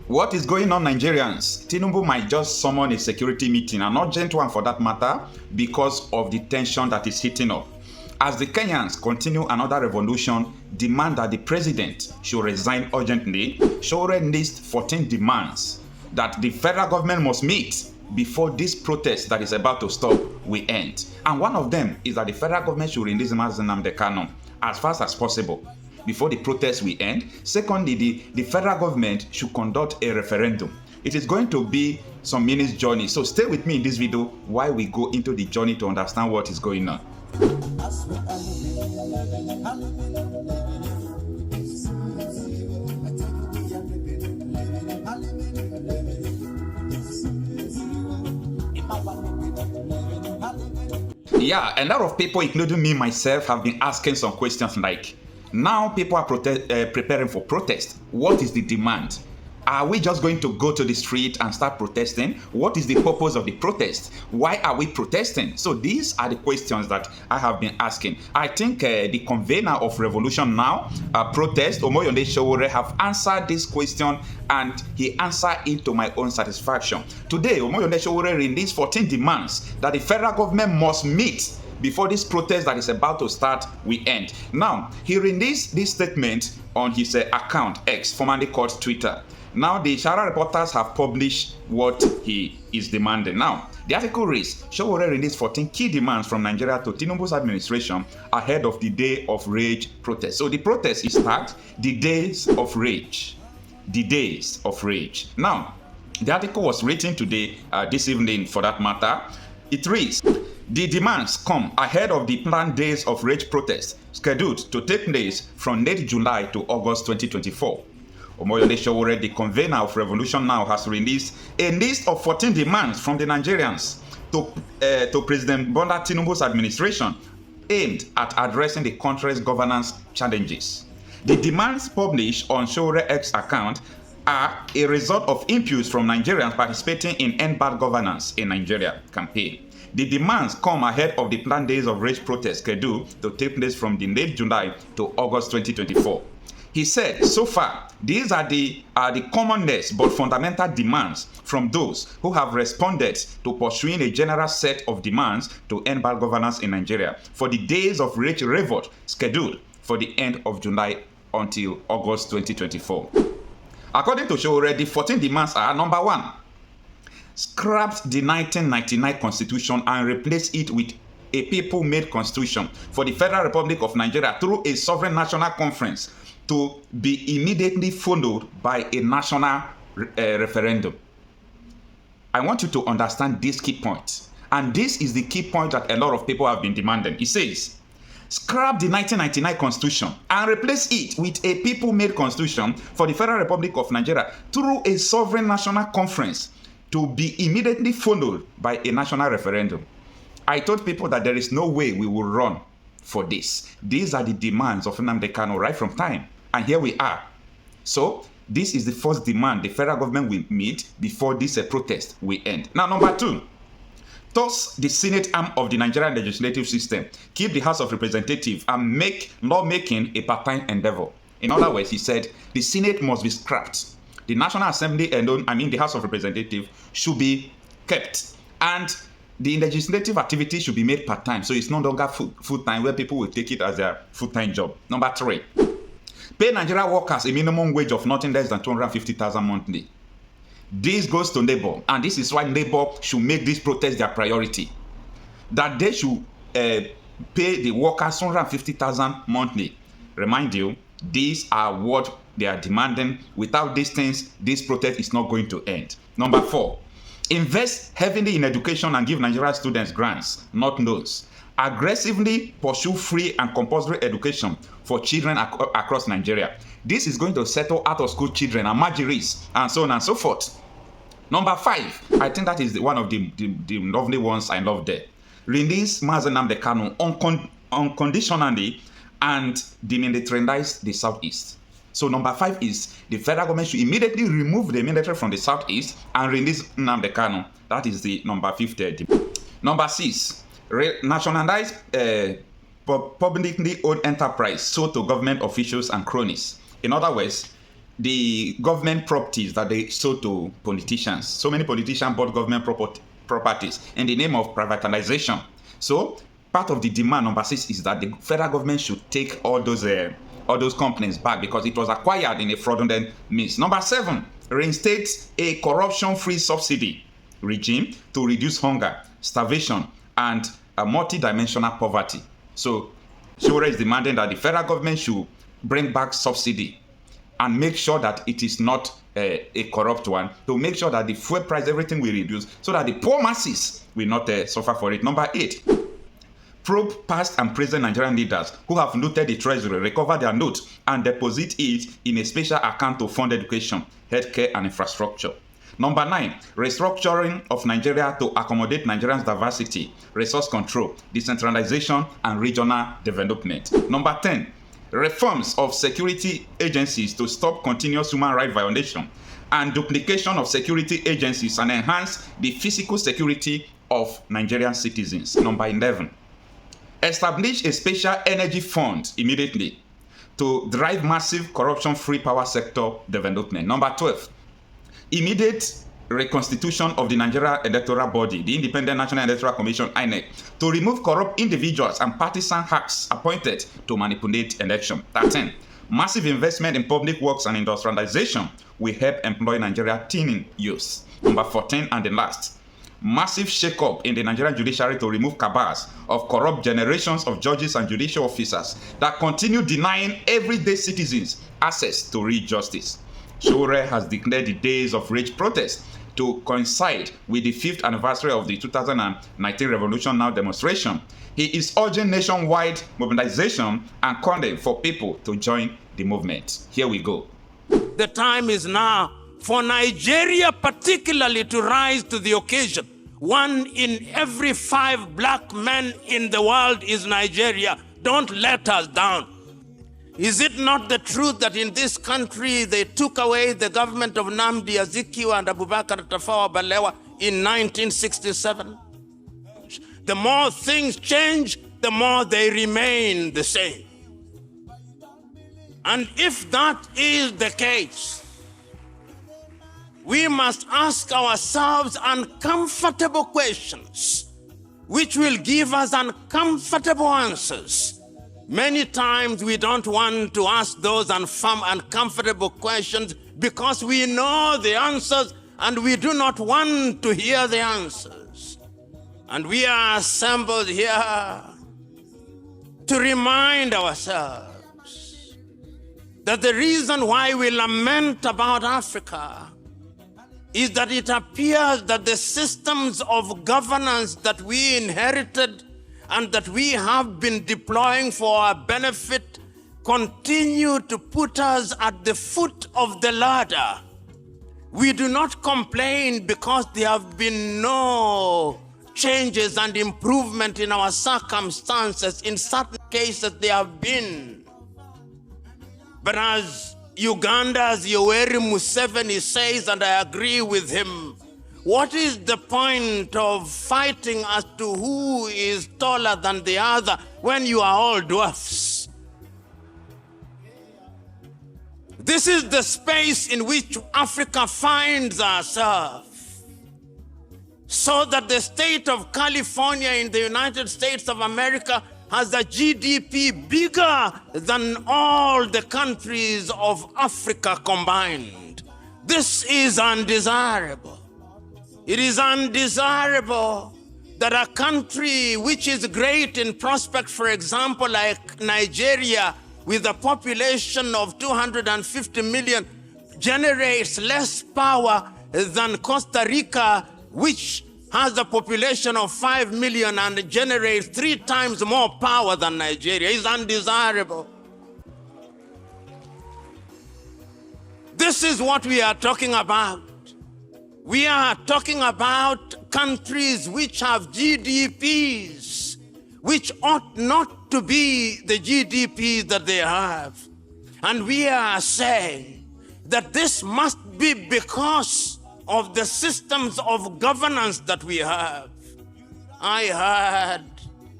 What is going on, Nigerians? Tinubu might just summon a security meeting, an urgent one for that matter, because of the tension that is heating up. As the Kenyans continue another revolution, demand that the president should resign urgently, Sowore lists 14 demands that the federal government must meet before this protest that is about to stop will end. And one of them is that the federal government should release Nnamdi Kanu as fast as possible before the protest will end. Secondly, the federal government should conduct a referendum. It is going to be some minutes journey. So stay with me in this video while we go into the journey to understand what is going on. Yeah, a lot of people, including me myself, have been asking some questions like, now people are preparing for protest. What is the demand? Are we just going to go to the street and start protesting? What is the purpose of the protest? Why are we protesting? So these are the questions that I have been asking. I think the convener of Revolution Now, protest, Omoyole Sowore, have answered this question, and he answered it to my own satisfaction. Today, Omoyole Sowore released 14 demands that the federal government must meet before this protest that is about to start will end. Now, he released this statement on his account, X, formerly called Twitter. Now, the Shara reporters have published what he is demanding. Now, the article reads, Sowore released 14 key demands from Nigeria to Tinubu's administration ahead of the Day of Rage protest. So the protest is tagged the Days of Rage. The Days of Rage. Now, the article was written today, this evening for that matter. It reads, the demands come ahead of the planned Days of Rage protest scheduled to take place from late July to August 2024. Omoyole Sowore, the convener of Revolution Now, has released a list of 14 demands from the Nigerians to President Bola Tinubu's administration aimed at addressing the country's governance challenges. The demands published on Sowore X account are a result of inputs from Nigerians participating in End Bad Governance in Nigeria campaign. The demands come ahead of the planned Days of Rage protest scheduled to take place from the late July to August 2024. He said, so far, these are the commonest but fundamental demands from those who have responded to pursuing a general set of demands to end bad governance in Nigeria for the Days of Rage revolt scheduled for the end of July until August 2024. According to Sowore, the 14 demands are: number 1, scrap the 1999 constitution and replace it with a people-made constitution for the Federal Republic of Nigeria through a sovereign national conference to be immediately followed by a national referendum. I want you to understand this key point. And this is the key point that a lot of people have been demanding. It says, scrap the 1999 constitution and replace it with a people-made constitution for the Federal Republic of Nigeria through a sovereign national conference to be immediately followed by a national referendum. I told people that there is no way we will run for this. These are the demands of Nnamdi Kanu right from time. And here we are. So this is the first demand the federal government will meet before this protest will end. Now, number 2, toss the Senate arm of the Nigerian legislative system, keep the House of Representatives, and make lawmaking a part-time endeavor. In other words, he said the Senate must be scrapped. The National Assembly alone, the House of Representatives, should be kept. And the legislative activity should be made part-time, so it's no longer full-time, where people will take it as their full-time job. Number 3, pay Nigerian workers a minimum wage of nothing less than 250,000 monthly. This goes to labor, and this is why labor should make this protest their priority. That they should pay the workers 250,000 monthly. Remind you, these are what they are demanding. Without these things, this protest is not going to end. Number 4, invest heavily in education and give Nigerian students grants, not loans. Aggressively pursue free and compulsory education for children across Nigeria. This is going to settle out-of-school children and marginals and so on and so forth. Number 5, I think that is one of the lovely ones I love there. Release Nnamdi Kanu unconditionally and demilitarize the Southeast. So number 5 is the federal government should immediately remove the military from the Southeast and release Nnamdi Kanu. That is the number 5th. Number 6, nationalize publicly owned enterprise sold to government officials and cronies. In other words, the government properties that they sold to politicians. So many politicians bought government properties in the name of privatization. So part of the demand, number 6, is that the federal government should take all those companies back because it was acquired in a fraudulent means. Number 7, reinstate a corruption-free subsidy regime to reduce hunger, starvation, and a multidimensional poverty. So Sowore is demanding that the federal government should bring back subsidy and make sure that it is not a corrupt one, to make sure that the fuel price, everything will reduce, so that the poor masses will not suffer for it. Number 8, probe past and present Nigerian leaders who have looted the treasury, recover their notes, and deposit it in a special account to fund education, healthcare, and infrastructure. Number 9, restructuring of Nigeria to accommodate Nigerians' diversity, resource control, decentralization, and regional development. Number 10, reforms of security agencies to stop continuous human rights violation and duplication of security agencies and enhance the physical security of Nigerian citizens. Number 11, establish a special energy fund immediately to drive massive corruption-free power sector development. Number 12, immediate reconstitution of the Nigeria Electoral Body, the Independent National Electoral Commission, INEC, to remove corrupt individuals and partisan hacks appointed to manipulate election. 13, massive investment in public works and industrialization will help employ Nigeria teeming youth. Number 14, and the last, massive shake-up in the Nigerian judiciary to remove cabals of corrupt generations of judges and judicial officers that continue denying everyday citizens access to real justice. Sowore has declared the days of rage protest to coincide with the 5th anniversary of the 2019 Revolution Now demonstration. He is urging nationwide mobilization and calling for people to join the movement. Here we go. The time is now for Nigeria particularly to rise to the occasion. 1 in every 5 black men in the world is Nigeria. Don't let us down. Is it not the truth that in this country they took away the government of Nnamdi Kanu and Abubakar Tafawa Balewa in 1967? The more things change, the more they remain the same. And if that is the case, we must ask ourselves uncomfortable questions, which will give us uncomfortable answers. Many times we don't want to ask those uncomfortable questions because we know the answers and we do not want to hear the answers. And we are assembled here to remind ourselves that the reason why we lament about Africa is that it appears that the systems of governance that we inherited and that we have been deploying for our benefit continue to put us at the foot of the ladder. We do not complain because there have been no changes and improvement in our circumstances. In certain cases, there have been. But as Uganda's Yoweri Museveni says, and I agree with him, what is the point of fighting as to who is taller than the other when you are all dwarfs? This is the space in which Africa finds herself. So that the state of California in the United States of America has a GDP bigger than all the countries of Africa combined. This is undesirable. It is undesirable that a country which is great in prospect, for example, like Nigeria, with a population of 250 million, generates less power than Costa Rica, which has a population of 5 million and generates 3 times more power than Nigeria. It's undesirable. This is what we are talking about. We are talking about countries which have GDPs, which ought not to be the GDPs that they have. And we are saying that this must be because of the systems of governance that we have. I heard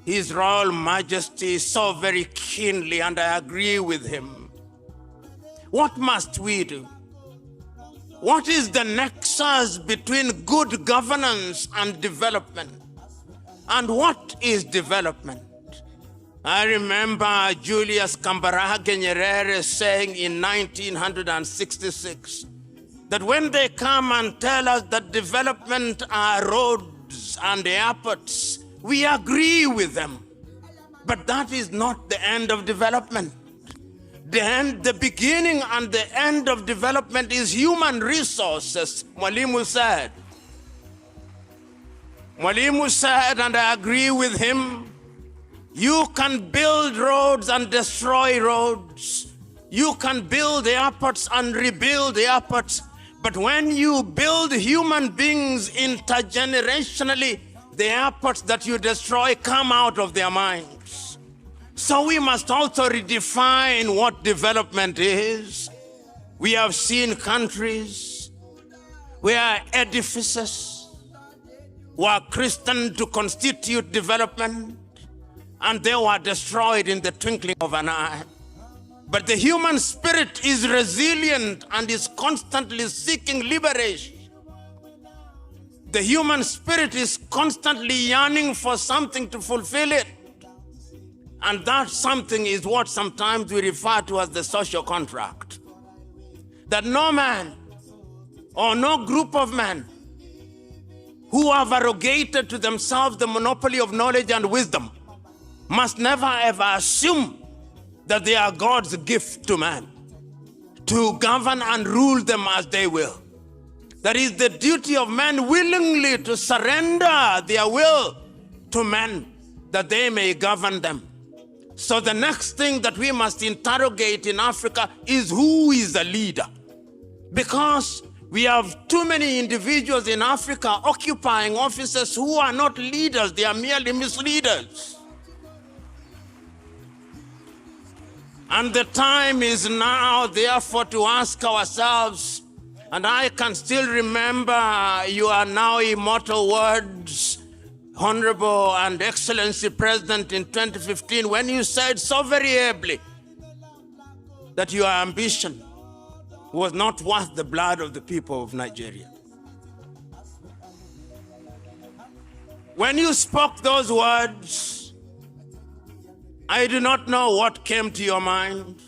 His Royal Majesty so very keenly, and I agree with him. What must we do? What is the nexus between good governance and development? And what is development? I remember Julius Kambarage Nyerere saying in 1966 that when they come and tell us that development are roads and airports, we agree with them. But that is not the end of development. The beginning and the end of development is human resources, Mwalimu said. Mwalimu said, and I agree with him, you can build roads and destroy roads. You can build airports and rebuild airports. But when you build human beings intergenerationally, the airports that you destroy come out of their minds. So we must also redefine what development is. We have seen countries where edifices were christened to constitute development, and they were destroyed in the twinkling of an eye. But the human spirit is resilient and is constantly seeking liberation. The human spirit is constantly yearning for something to fulfill it. And that something is what sometimes we refer to as the social contract. That no man or no group of men who have arrogated to themselves the monopoly of knowledge and wisdom must never ever assume that they are God's gift to man, to govern and rule them as they will. That is the duty of men willingly to surrender their will to men that they may govern them. So the next thing that we must interrogate in Africa is who is a leader? Because we have too many individuals in Africa occupying offices who are not leaders, they are merely misleaders. And the time is now, therefore, to ask ourselves, and I can still remember your now immortal words, Honorable and Excellency President, in 2015, when you said so very ably that your ambition was not worth the blood of the people of Nigeria. When you spoke those words, I do not know what came to your mind,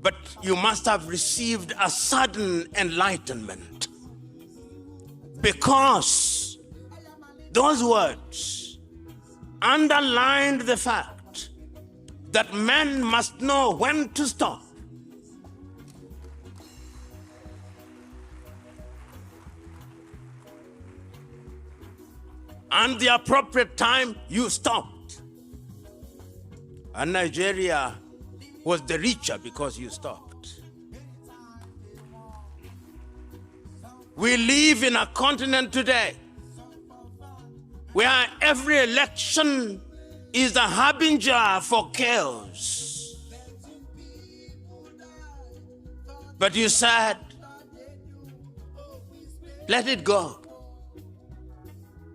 but you must have received a sudden enlightenment, because those words underlined the fact that men must know when to stop and the appropriate time you stopped. And Nigeria was the richer because you stopped. We live in a continent today where every election is a harbinger for chaos. But you said, let it go.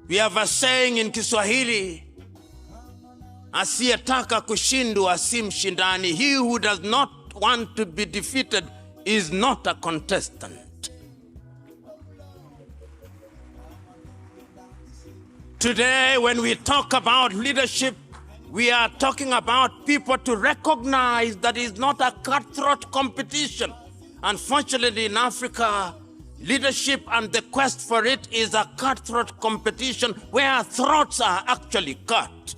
We have a saying in Kiswahili, asiyetaka kushindwa si mshindani. He who does not want to be defeated is not a contestant. Today, when we talk about leadership, we are talking about people to recognize that it's not a cutthroat competition. Unfortunately, in Africa, leadership and the quest for it is a cutthroat competition where throats are actually cut.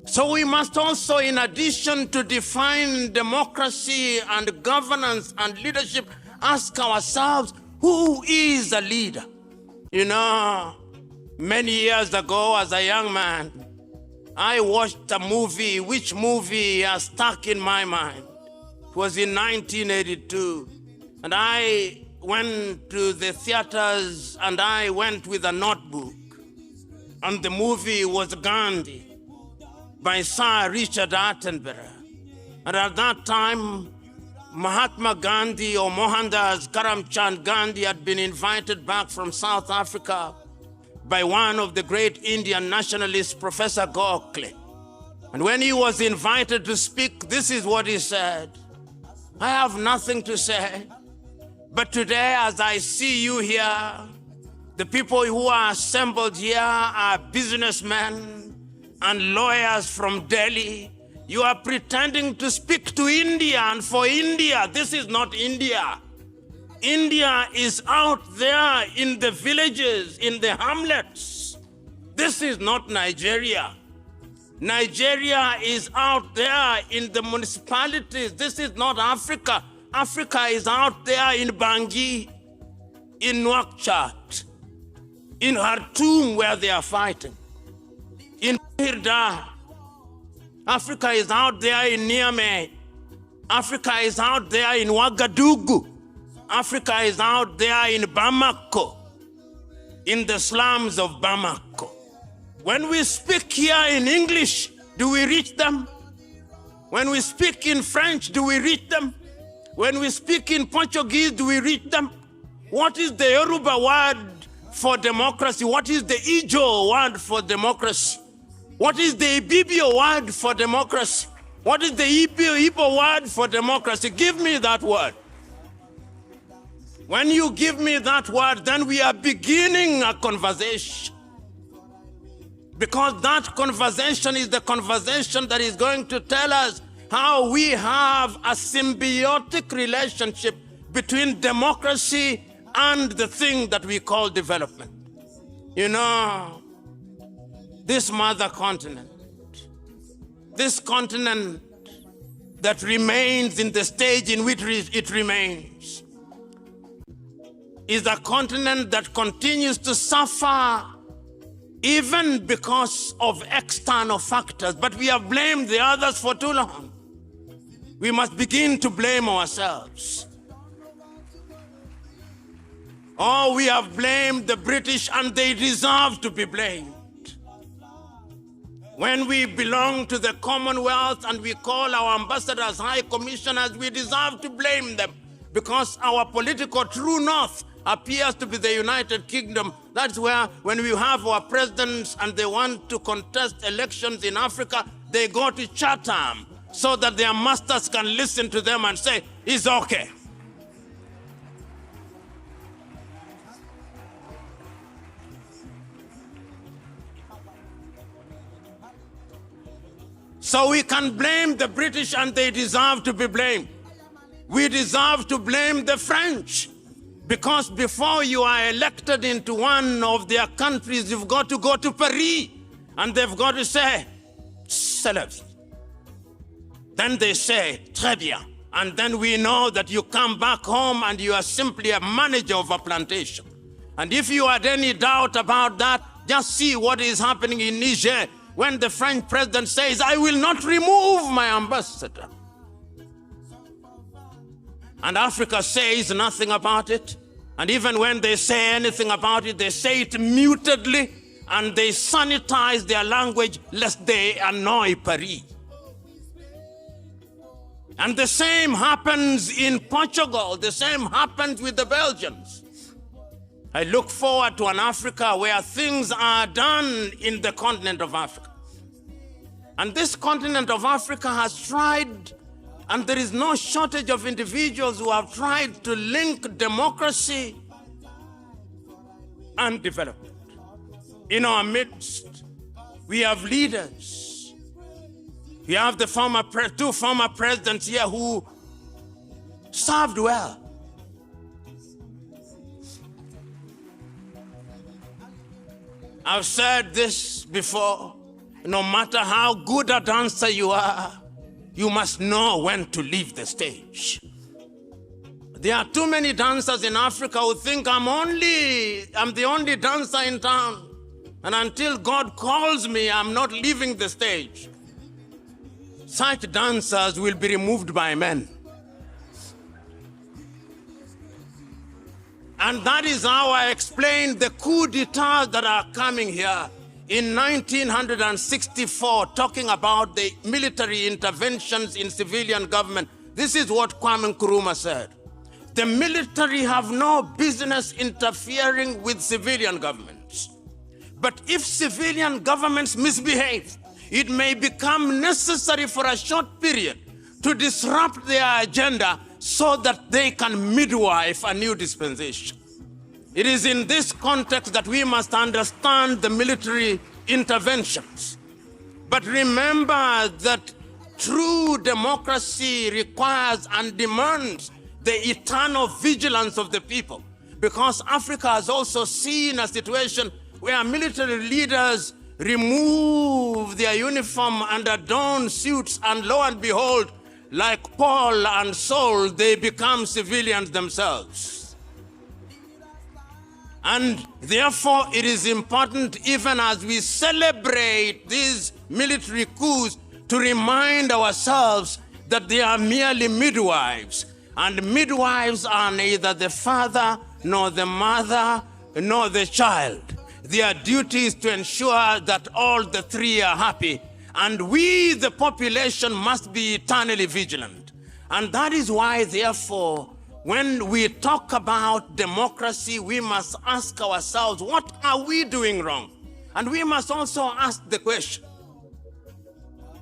So we must also, in addition to define democracy and governance and leadership, ask ourselves, who is a leader? You know, many years ago as a young man, I watched a movie, which movie has stuck in my mind. It was in 1982. And I went to the theaters and I went with a notebook. And the movie was Gandhi by Sir Richard Attenborough. And at that time, Mahatma Gandhi, or Mohandas Karamchand Gandhi, had been invited back from South Africa by one of the great Indian nationalists, Professor Gokhale. And when he was invited to speak, this is what he said. I have nothing to say. But today, as I see you here, the people who are assembled here are businessmen and lawyers from Delhi. You are pretending to speak to India and for India. This is not India. India is out there in the villages, in the hamlets. This is not Nigeria. Nigeria is out there in the municipalities. This is not Africa. Africa is out there in Bangui, in Nouakchott, in Khartoum where they are fighting, in Hirda. Africa is out there in Niamey. Africa is out there in Ouagadougou. Africa is out there in Bamako, in the slums of Bamako. When we speak here in English, do we reach them? When we speak in French, do we reach them? When we speak in Portuguese, do we reach them? What is the Yoruba word for democracy? What is the Ijo word for democracy? What is the Ibibio word for democracy? What is the Igbo word for democracy? Give me that word. When you give me that word, then we are beginning a conversation. Because that conversation is the conversation that is going to tell us how we have a symbiotic relationship between democracy and the thing that we call development. You know, this mother continent, this continent that remains in the stage in which it remains, is a continent that continues to suffer even because of external factors. But we have blamed the others for too long. We must begin to blame ourselves. Oh, we have blamed the British and they deserve to be blamed. When we belong to the Commonwealth and we call our ambassadors high commissioners, we deserve to blame them because our political true north appears to be the United Kingdom. That's where when we have our presidents and they want to contest elections in Africa, they go to Chatham so that their masters can listen to them and say, it's okay. So we can blame the British and they deserve to be blamed. We deserve to blame the French because before you are elected into one of their countries, you've got to go to Paris and they've got to say, c'est la vie. Then they say, très bien. And then we know that you come back home and you are simply a manager of a plantation. And if you had any doubt about that, just see what is happening in Niger when the French president says, I will not remove my ambassador. And Africa says nothing about it. And even when they say anything about it, they say it mutedly and they sanitize their language lest they annoy Paris. And the same happens in Portugal. The same happens with the Belgians. I look forward to an Africa where things are done in the continent of Africa. And this continent of Africa has tried, and there is no shortage of individuals who have tried to link democracy and development. In our midst, we have leaders. We have the two former presidents here who served well. I've said this before. No matter how good a dancer you are, you must know when to leave the stage. There are too many dancers in Africa who think I'm the only dancer in town. And until God calls me, I'm not leaving the stage. Such dancers will be removed by men. And that is how I explain the coup d'etats that are coming here. In 1964, talking about the military interventions in civilian government, this is what Kwame Nkrumah said. The military have no business interfering with civilian governments. But if civilian governments misbehave, it may become necessary for a short period to disrupt their agenda so that they can midwife a new dispensation. It is in this context that we must understand the military interventions. But remember that true democracy requires and demands the eternal vigilance of the people, because Africa has also seen a situation where military leaders remove their uniform and adorn suits, and lo and behold, like Paul and Saul, they become civilians themselves. And therefore, it is important, even as we celebrate these military coups, to remind ourselves that they are merely midwives. And midwives are neither the father, nor the mother, nor the child. Their duty is to ensure that all the three are happy. And we, the population, must be eternally vigilant. And that is why, therefore, when we talk about democracy, we must ask ourselves, what are we doing wrong? And we must also ask the question,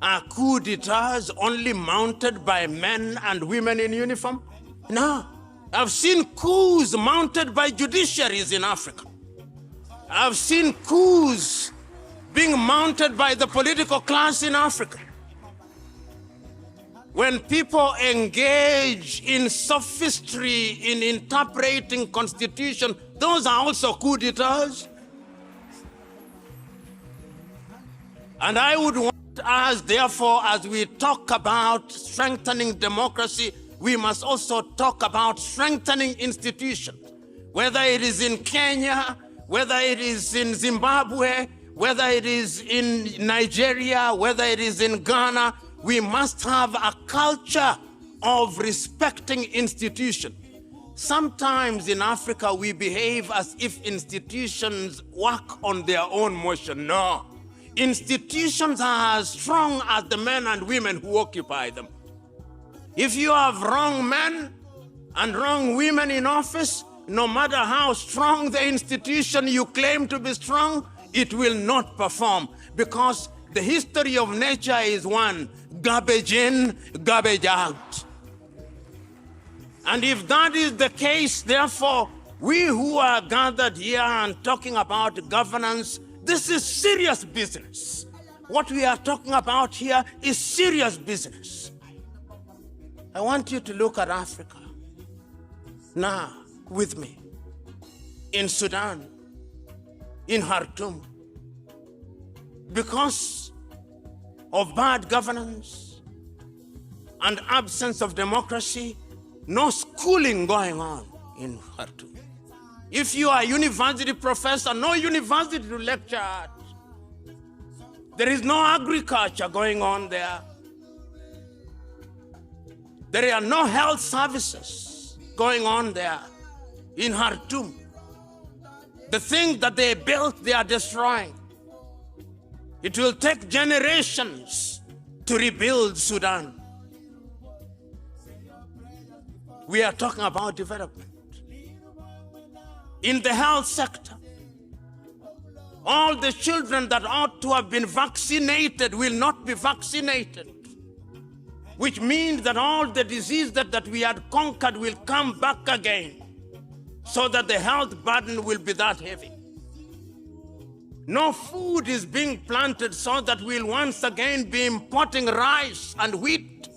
are coup d'etats only mounted by men and women in uniform? No. I've seen coups mounted by judiciaries in Africa. I've seen coups being mounted by the political class in Africa. When people engage in sophistry in interpreting constitution, those are also coup d'etats. And I would want us, therefore, as we talk about strengthening democracy, we must also talk about strengthening institutions. Whether it is in Kenya, whether it is in Zimbabwe, whether it is in Nigeria, whether it is in Ghana, we must have a culture of respecting institutions. Sometimes in Africa, we behave as if institutions work on their own motion. No. Institutions are as strong as the men and women who occupy them. If you have wrong men and wrong women in office, no matter how strong the institution you claim to be strong, it will not perform, because the history of nature is one: garbage in, garbage out. And if that is the case, therefore, we who are gathered here and talking about governance, this is serious business. What we are talking about here is serious business. I want you to look at Africa now with me. In Sudan, in Khartoum, because of bad governance and absence of democracy, no schooling going on in Khartoum. If you are a university professor, no university to lecture at. There is no agriculture going on there. There are no health services going on there in Khartoum. The things that they built, they are destroying. It will take generations to rebuild Sudan. We are talking about development. In the health sector, all the children that ought to have been vaccinated will not be vaccinated, which means that all the disease that we had conquered will come back again, so that the health burden will be that heavy. No food is being planted, so that we'll once again be importing rice and wheat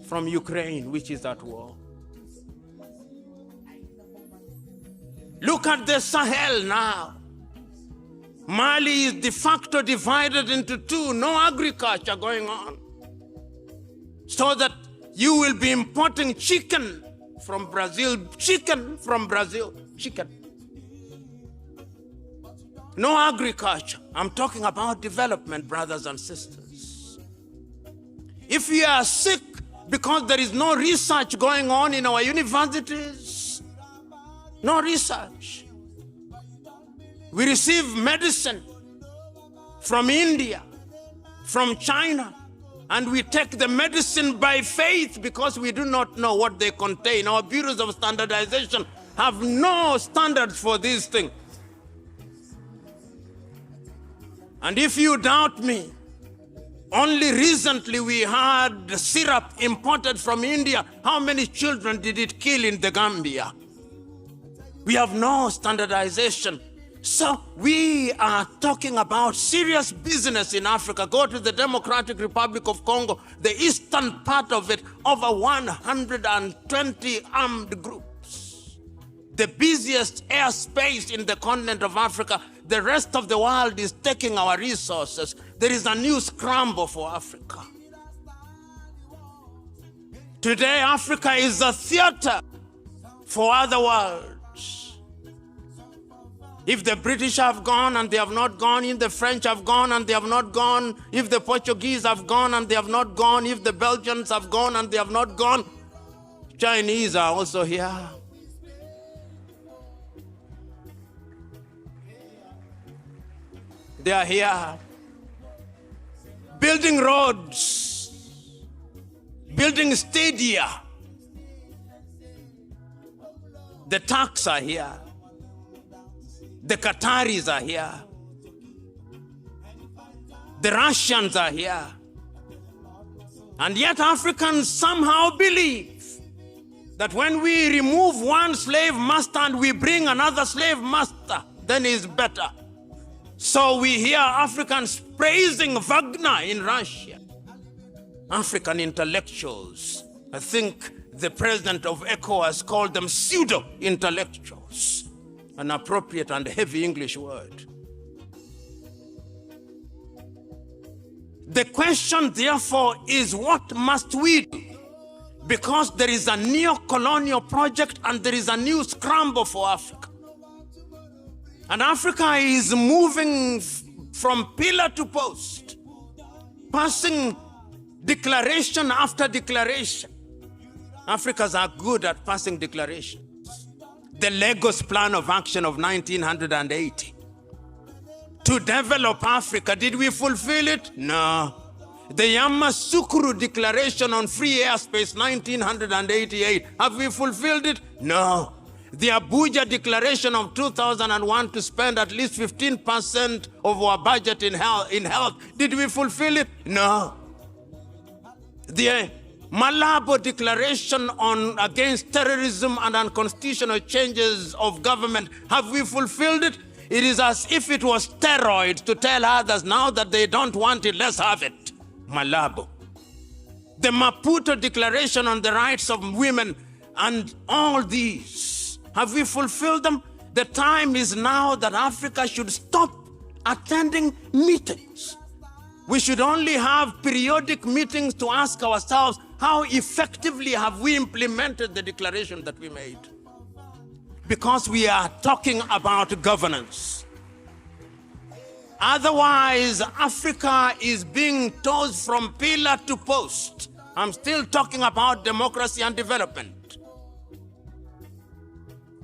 from Ukraine, which is at war. Look at the Sahel now. Mali is de facto divided into two, no agriculture going on, so that you will be importing chicken from Brazil, chicken. No agriculture. I'm talking about development, brothers and sisters. If you are sick because there is no research going on in our universities, no research. We receive medicine from India, from China, and we take the medicine by faith because we do not know what they contain. Our bureaus of standardization have no standards for these things. And if you doubt me, Only recently we had syrup imported from India. How many children did it kill in the Gambia? We have no standardization. So we are talking about serious business in Africa. Go to the Democratic Republic of Congo, the eastern part of it, over 120 armed groups. The busiest airspace in the continent of Africa. The rest of the world is taking our resources. There is a new scramble for Africa. Today, Africa is a theater for other worlds. If the British have gone and they have not gone, if the French have gone and they have not gone, if the Portuguese have gone and they have not gone, if the Belgians have gone and they have not gone, Chinese are also here. They are here. Building roads, building stadia. The Turks are here. The Qataris are here. The Russians are here. And yet Africans somehow believe that when we remove one slave master and we bring another slave master, then it's better. So we hear Africans praising Wagner in Russia. African intellectuals. I think the president of ECOWAS called them pseudo-intellectuals. An appropriate and heavy English word. The question, therefore, is what must we do? Because there is a neo-colonial project and there is a new scramble for Africa. And Africa is moving from pillar to post, passing declaration after declaration. Africans are good at passing declarations. The Lagos Plan of Action of 1980. To develop Africa, did we fulfill it? No. The Yamoussoukro Declaration on Free Airspace 1988, have we fulfilled it? No. The Abuja Declaration of 2001 to spend at least 15% of our budget in health, did we fulfill it? No. The Malabo Declaration on against terrorism and unconstitutional changes of government, have we fulfilled it? It is as if it was steroids to tell others now that they don't want it, let's have it. Malabo. The Maputo Declaration on the rights of women and all these, have we fulfilled them? The time is now that Africa should stop attending meetings. We should only have periodic meetings to ask ourselves, how effectively have we implemented the declaration that we made? Because we are talking about governance. Otherwise, Africa is being tossed from pillar to post. I'm still talking about democracy and development.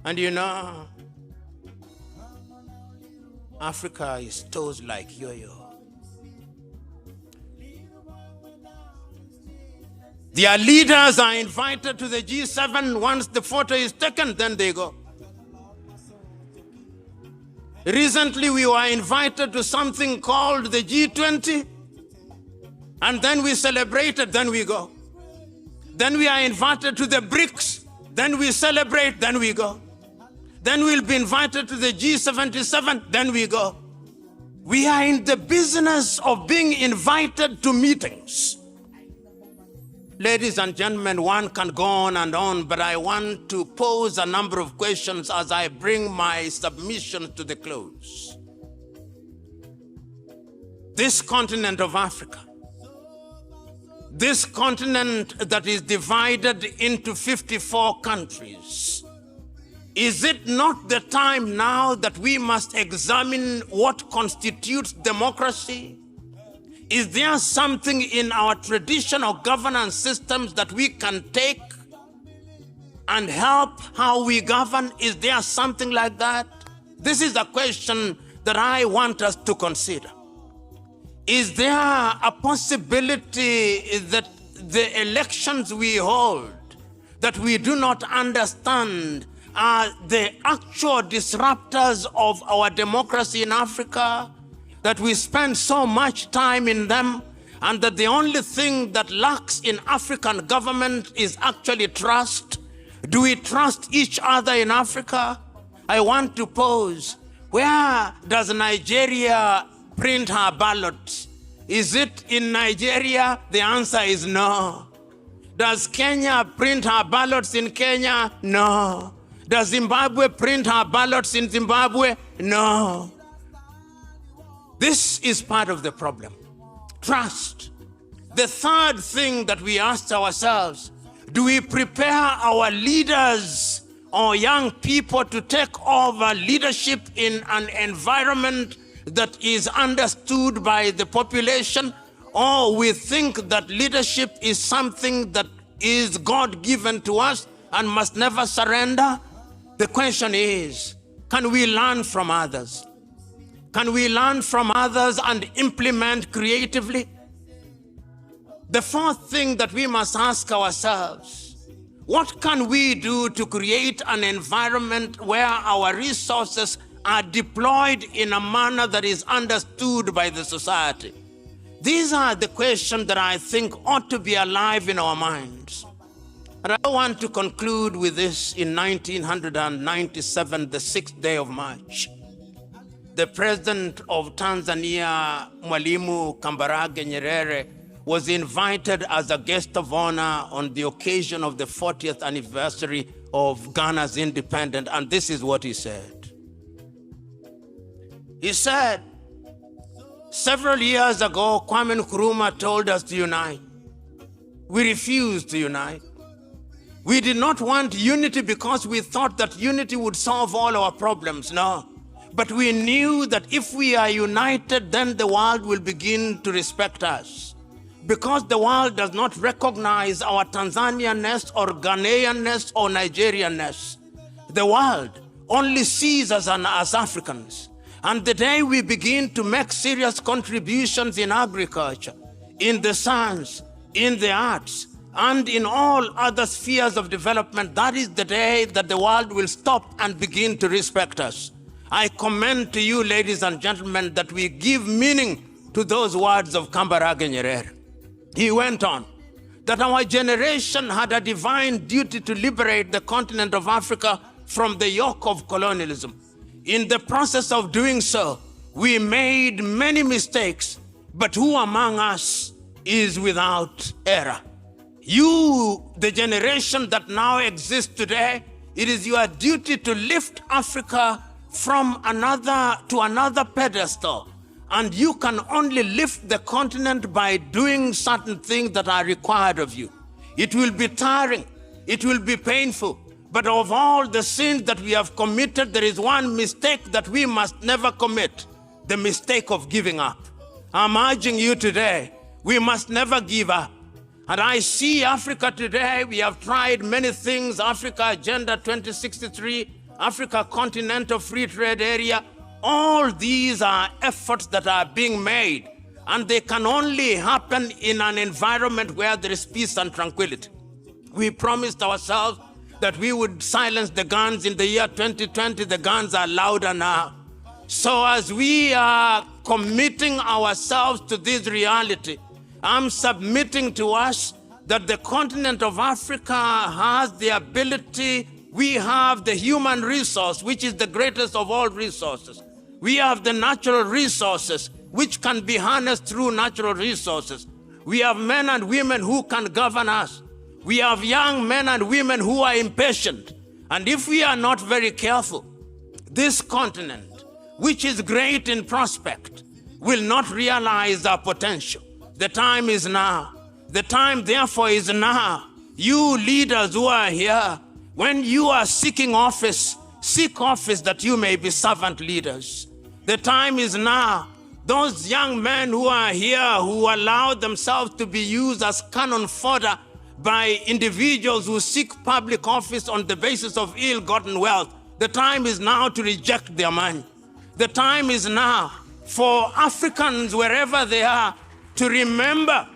And you know, Africa is tossed like yo-yo. Their leaders are invited to the G7. Once the photo is taken, then they go. Recently, we were invited to something called the G20, and then we celebrated, then we go. Then we are invited to the BRICS, then we celebrate, then we go. Then we'll be invited to the G77, then we go. We are in the business of being invited to meetings. Ladies and gentlemen, one can go on and on, but I want to pose a number of questions as I bring my submission to the close. This continent of Africa, this continent that is divided into 54 countries, is it not the time now that we must examine what constitutes democracy? Is there something in our traditional governance systems that we can take and help how we govern? Is there something like that? This is a question that I want us to consider. Is there a possibility that the elections we hold, that we do not understand, are the actual disruptors of our democracy in Africa? That we spend so much time in them, and that the only thing that lacks in African government is actually trust? Do we trust each other in Africa? I want to pose, where does Nigeria print her ballots? Is it in Nigeria? The answer is no. Does Kenya print her ballots in Kenya? No. Does Zimbabwe print her ballots in Zimbabwe? No. This is part of the problem. Trust. The third thing that we asked ourselves, do we prepare our leaders or young people to take over leadership in an environment that is understood by the population? Or we think that leadership is something that is God-given to us and must never surrender? The question is, can we learn from others? Can we learn from others and implement creatively? The fourth thing that we must ask ourselves, what can we do to create an environment where our resources are deployed in a manner that is understood by the society? These are the questions that I think ought to be alive in our minds. And I want to conclude with this. In 1997, the 6th day of March, the president of Tanzania, Mwalimu Kambarage Nyerere, was invited as a guest of honor on the occasion of the 40th anniversary of Ghana's independence, and this is what he said. He said, several years ago, Kwame Nkrumah told us to unite. We refused to unite. We did not want unity because we thought that unity would solve all our problems. No. But we knew that if we are united, then the world will begin to respect us. Because the world does not recognize our Tanzanianness or Ghanaianness or Nigerianness. The world only sees us as Africans. And the day we begin to make serious contributions in agriculture, in the science, in the arts, and in all other spheres of development, that is the day that the world will stop and begin to respect us. I commend to you, ladies and gentlemen, that we give meaning to those words of Kambarage Nyerere. He went on, that our generation had a divine duty to liberate the continent of Africa from the yoke of colonialism. In the process of doing so, we made many mistakes, but who among us is without error? You, the generation that now exists today, it is your duty to lift Africa from another pedestal. And you can only lift the continent by doing certain things that are required of you. It will be tiring, it will be painful, but of all the sins that we have committed, there is one mistake that we must never commit, the mistake of giving up. I'm urging you today, we must never give up. And I see Africa today, we have tried many things, Africa Agenda 2063, Africa Continental Free Trade Area. All these are efforts that are being made, and they can only happen in an environment where there is peace and tranquility. We promised ourselves that we would silence the guns in the year 2020. The guns are louder now. So as we are committing ourselves to this reality, I'm submitting to us that the continent of Africa has the ability. We have the human resource, which is the greatest of all resources. We have the natural resources, which can be harnessed through natural resources. We have men and women who can govern us. We have young men and women who are impatient. And if we are not very careful, this continent, which is great in prospect, will not realize our potential. The time is now. The time, therefore, is now. You leaders who are here, when you are seeking office, seek office that you may be servant leaders. The time is now. Those young men who are here who allow themselves to be used as cannon fodder by individuals who seek public office on the basis of ill-gotten wealth, the time is now to reject their money. The time is now for Africans, wherever they are, to remember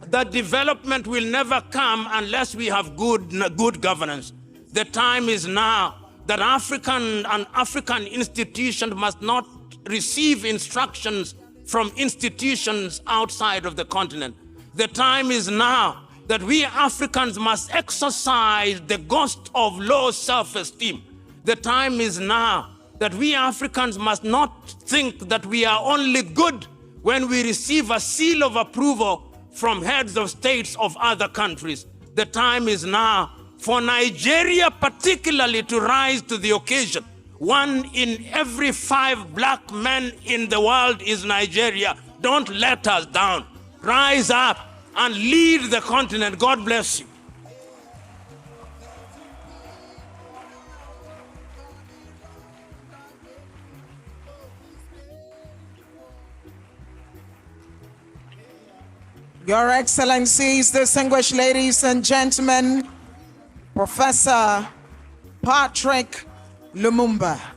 that development will never come unless we have good governance. The time is now that African institutions must not receive instructions from institutions outside of the continent. The time is now that we Africans must exercise the ghost of low self-esteem. The time is now that we Africans must not think that we are only good when we receive a seal of approval from heads of states of other countries. The time is now for Nigeria particularly to rise to the occasion. 1 in every 5 black men in the world is Nigeria. Don't let us down. Rise up and lead the continent. God bless you. Your Excellencies, distinguished ladies and gentlemen, Professor Patrick Lumumba.